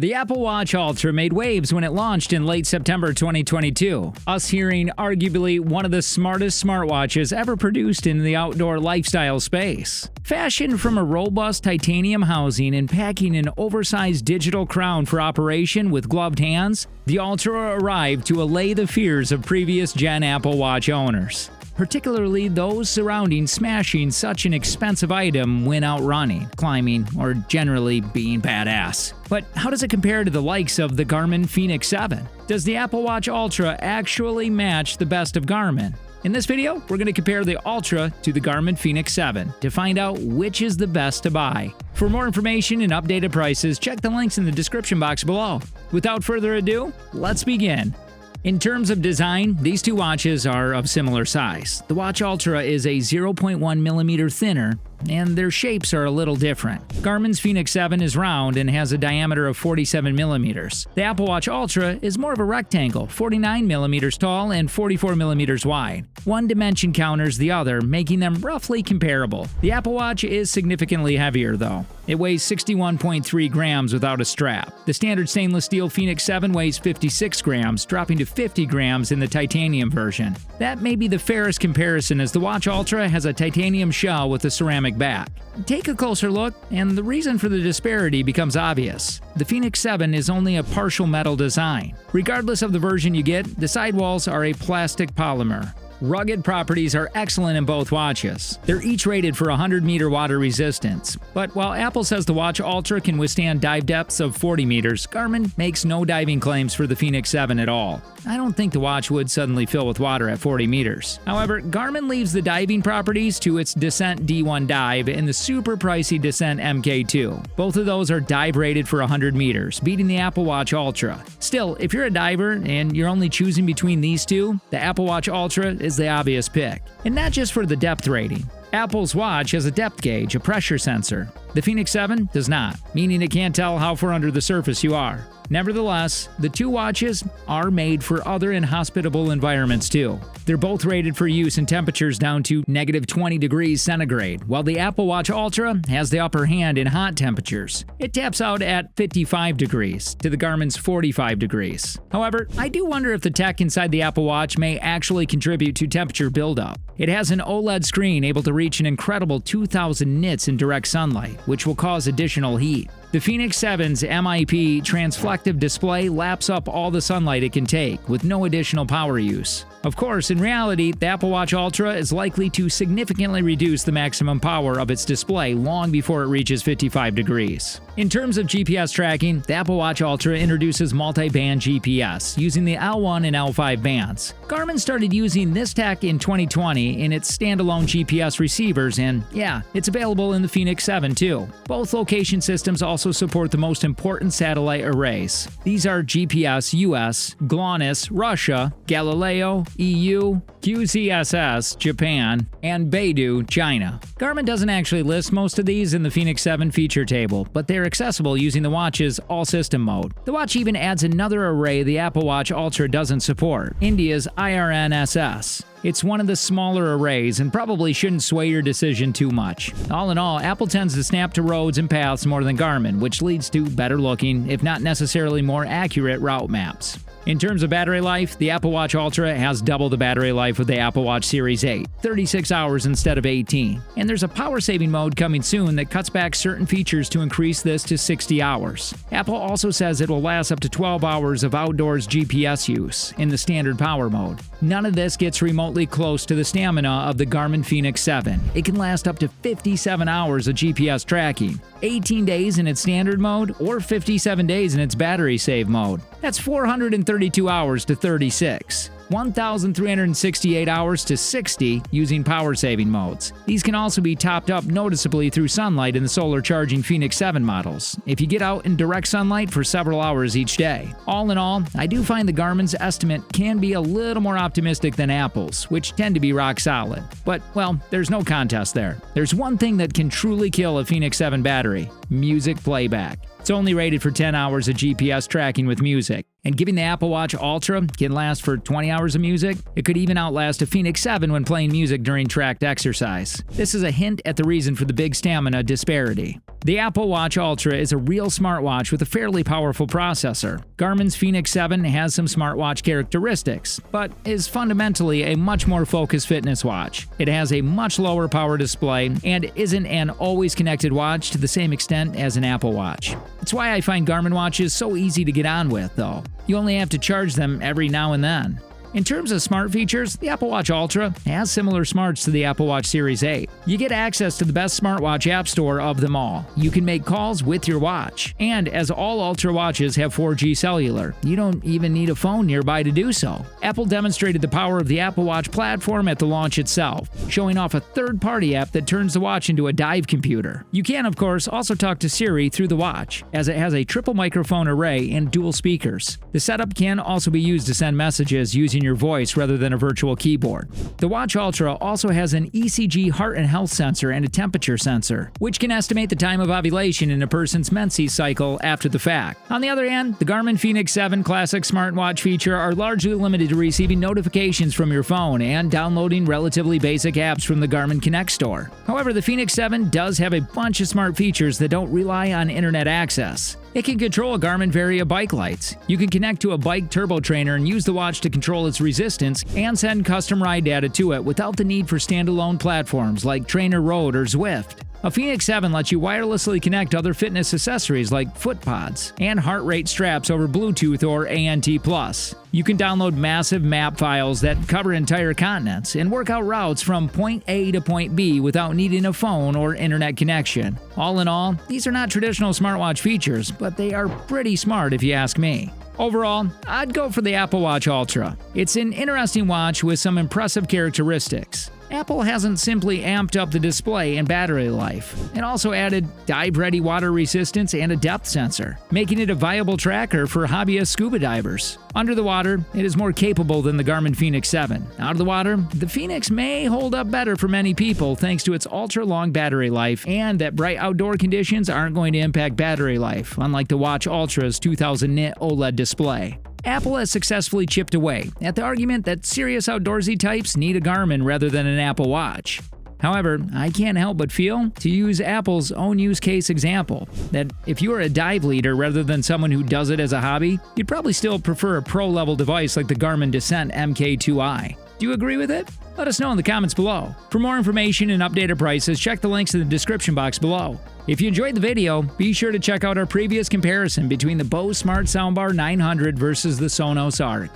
The Apple Watch Ultra made waves when it launched in late September 2022, us hearing arguably one of the smartest smartwatches ever produced in the outdoor lifestyle space. Fashioned from a robust titanium housing and packing an oversized digital crown for operation with gloved hands, the Ultra arrived to allay the fears of previous gen Apple Watch owners, particularly those surrounding smashing such an expensive item when out running, climbing, or generally being badass. But how does it compare to the likes of the Garmin Fenix 7? Does the Apple Watch Ultra actually match the best of Garmin? In this video, we're going to compare the Ultra to the Garmin Fenix 7 to find out which is the best to buy. For more information and updated prices, check the links in the description box below. Without further ado, let's begin. In terms of design, these two watches are of similar size. The Watch Ultra is a 0.1mm thinner, and their shapes are a little different. Garmin's Fenix 7 is round and has a diameter of 47mm. The Apple Watch Ultra is more of a rectangle, 49mm tall and 44mm wide. One dimension counters the other, making them roughly comparable. The Apple Watch is significantly heavier, though. It weighs 61.3 grams without a strap. The standard stainless steel Fenix 7 weighs 56 grams, dropping to 50 grams in the titanium version. That may be the fairest comparison, as the Watch Ultra has a titanium shell with a ceramic back. Take a closer look, and the reason for the disparity becomes obvious. The Fenix 7 is only a partial metal design. Regardless of the version you get, the sidewalls are a plastic polymer. Rugged properties are excellent in both watches. They're each rated for 100-meter water resistance. But while Apple says the Watch Ultra can withstand dive depths of 40 meters, Garmin makes no diving claims for the Fenix 7 at all. I don't think the watch would suddenly fill with water at 40 meters. However, Garmin leaves the diving properties to its Descent D1 dive and the super pricey Descent MK2. Both of those are dive rated for 100 meters, beating the Apple Watch Ultra. Still, if you're a diver and you're only choosing between these two, the Apple Watch Ultra is the obvious pick. And not just for the depth rating. Apple's watch has a depth gauge, a pressure sensor. The Fenix 7 does not, meaning it can't tell how far under the surface you are. Nevertheless, the two watches are made for other inhospitable environments too. They're both rated for use in temperatures down to -20 degrees centigrade, while the Apple Watch Ultra has the upper hand in hot temperatures. It taps out at 55 degrees to the Garmin's 45 degrees. However, I do wonder if the tech inside the Apple Watch may actually contribute to temperature buildup. It has an OLED screen able to reach an incredible 2,000 nits in direct sunlight, which will cause additional heat. The Fenix 7's MIP transflective display laps up all the sunlight it can take, with no additional power use. Of course, in reality, the Apple Watch Ultra is likely to significantly reduce the maximum power of its display long before it reaches 55 degrees. In terms of GPS tracking, the Apple Watch Ultra introduces multi-band GPS, using the L1 and L5 bands. Garmin started using this tech in 2020 in its standalone GPS receivers, and yeah, it's available in the Fenix 7 too. Both location systems also support the most important satellite arrays. These are GPS US, GLONASS Russia, Galileo EU, QZSS Japan, and Beidou China. Garmin doesn't actually list most of these in the Fenix 7 feature table, but they're accessible using the watch's all-system mode. The watch even adds another array the Apple Watch Ultra doesn't support, India's IRNSS. It's one of the smaller arrays and probably shouldn't sway your decision too much. All in all, Apple tends to snap to roads and paths more than Garmin, which leads to better looking, if not necessarily more accurate, route maps. In terms of battery life, the Apple Watch Ultra has double the battery life of the Apple Watch Series 8, 36 hours instead of 18. And there's a power-saving mode coming soon that cuts back certain features to increase this to 60 hours. Apple also says it will last up to 12 hours of outdoors GPS use in the standard power mode. None of this gets remotely close to the stamina of the Garmin Fenix 7. It can last up to 57 hours of GPS tracking, 18 days in its standard mode, or 57 days in its battery save mode. That's 432 hours to 36. 1,368 hours to 60 using power-saving modes. These can also be topped up noticeably through sunlight in the solar charging Fenix 7 models, if you get out in direct sunlight for several hours each day. All in all, I do find the Garmin's estimate can be a little more optimistic than Apple's, which tend to be rock solid. But, well, there's no contest there. There's one thing that can truly kill a Fenix 7 battery: music playback. It's only rated for 10 hours of GPS tracking with music. And giving the Apple Watch Ultra can last for 20 hours of music, it could even outlast a Fenix 7 when playing music during tracked exercise. This is a hint at the reason for the big stamina disparity. The Apple Watch Ultra is a real smartwatch with a fairly powerful processor. Garmin's Fenix 7 has some smartwatch characteristics, but is fundamentally a much more focused fitness watch. It has a much lower power display and isn't an always connected watch to the same extent as an Apple Watch. It's why I find Garmin watches so easy to get on with, though. You only have to charge them every now and then. In terms of smart features, the Apple Watch Ultra has similar smarts to the Apple Watch Series 8. You get access to the best smartwatch app store of them all. You can make calls with your watch. And as all Ultra watches have 4G cellular, you don't even need a phone nearby to do so. Apple demonstrated the power of the Apple Watch platform at the launch itself, showing off a third-party app that turns the watch into a dive computer. You can, of course, also talk to Siri through the watch, as it has a triple microphone array and dual speakers. The setup can also be used to send messages using your voice rather than a virtual keyboard. The Watch Ultra also has an ECG heart and health sensor and a temperature sensor, which can estimate the time of ovulation in a person's menses cycle after the fact. On the other hand, the Garmin Fenix 7 Classic smartwatch feature are largely limited to receiving notifications from your phone and downloading relatively basic apps from the Garmin Connect store. However, the Fenix 7 does have a bunch of smart features that don't rely on internet access. It can control a Garmin Varia bike lights. You can connect to a bike turbo trainer and use the watch to control its resistance and send custom ride data to it without the need for standalone platforms like Trainer Road or Zwift. A Fenix 7 lets you wirelessly connect other fitness accessories like foot pods and heart rate straps over Bluetooth or ANT+. You can download massive map files that cover entire continents and work out routes from point A to point B without needing a phone or internet connection. All in all, these are not traditional smartwatch features, but they are pretty smart if you ask me. Overall, I'd go for the Apple Watch Ultra. It's an interesting watch with some impressive characteristics. Apple hasn't simply amped up the display and battery life. It also added dive-ready water resistance and a depth sensor, making it a viable tracker for hobbyist scuba divers. Under the water, it is more capable than the Garmin Fenix 7. Out of the water, the Fenix may hold up better for many people thanks to its ultra-long battery life and that bright outdoor conditions aren't going to impact battery life, unlike the Watch Ultra's 2000-nit OLED display. Apple has successfully chipped away at the argument that serious outdoorsy types need a Garmin rather than an Apple Watch. However, I can't help but feel, to use Apple's own use case example, that if you are a dive leader rather than someone who does it as a hobby, you'd probably still prefer a pro-level device like the Garmin Descent MK2i. Do you agree with it? Let us know in the comments below. For more information and updated prices, check the links in the description box below. If you enjoyed the video, be sure to check out our previous comparison between the Bose Smart Soundbar 900 versus the Sonos Arc.